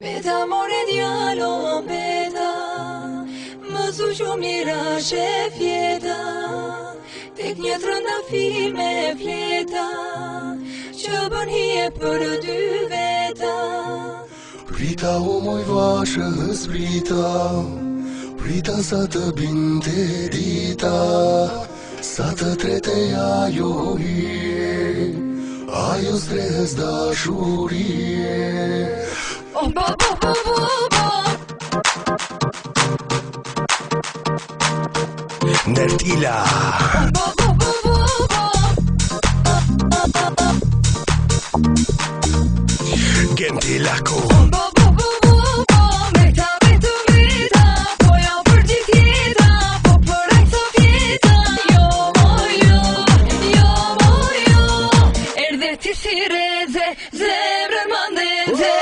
Beta more djalo beta, më thu që mira shef jeta, tek një trëndafil me fleta, që bën hije për dy veta. Prita o moj vashës prita sa të binte dita, sa të treteja jo hije, ajo stres dashurie. Oh, bo, bo, bo, bo, bo. Nertila. Bo, bo, bo, bo, bo. Gentilako. Bo, bo, bo, bo, bo. Meta, meta, meta. Po jo për gjithë jeta, po për aq sa vjeta. Jo, erdhe ti si reze, zemrën mandeze.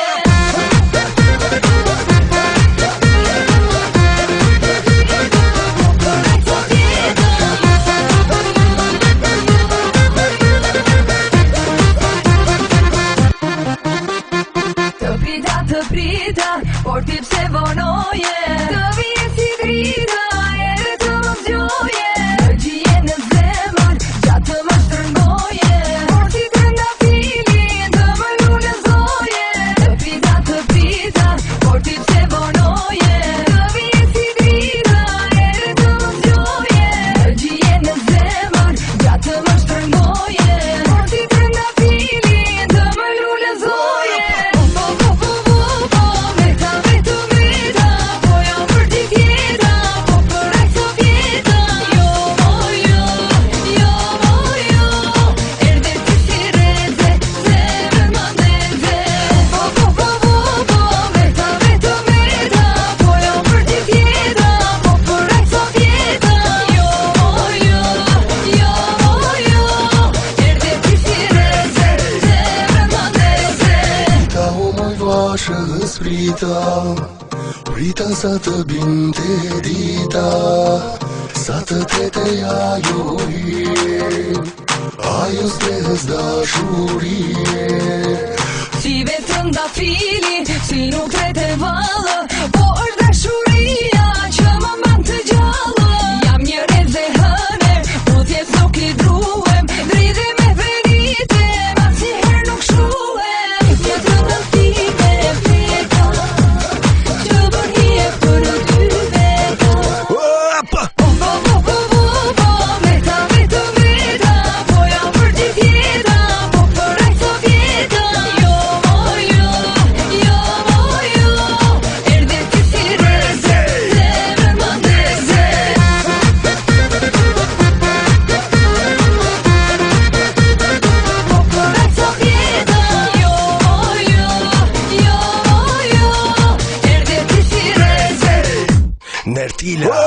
Të prita, por ti pse vonoje, të vije si drita, ere të më zgjoje, të gjije në zemër, gjatë të më shtrëngoje, por ti trëndafilin të më lullëzoje. Të prita, por ti pse vonoje, të vije si drita, ere të më zgjoje, të gjije në zemër, gjatë të më shtrëngoje, por ti trëndafilin të më lullëzoje. Vashës prita sa të binte dita, sa të treteja jo hije, ajo stres dashurie. Si vetëm trëndafili, si nuk trete vallë, po është dashuria që më mban të gjallë. Jam një reze hëner, po t'jes nuk i druhem, dridhe me venite, ma si her nuk shruhem. Një trëndafili me fleta, që bën hije për dy veta. Bo, bo, bo, bo, bo, meta, meta, meta, po jam për gjithë jeta, po për aq sa vjeta. Erdhe ti si reze, zemrën mandeze. Po për aq sa vjeta. Erdhe ti si reze. Nertila.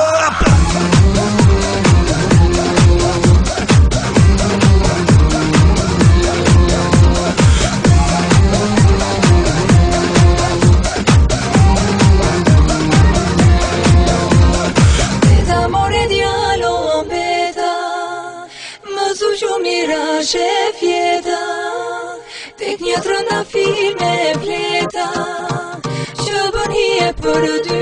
Mira shef jeta, tek një trëndafil me fleta, që bën hije për dy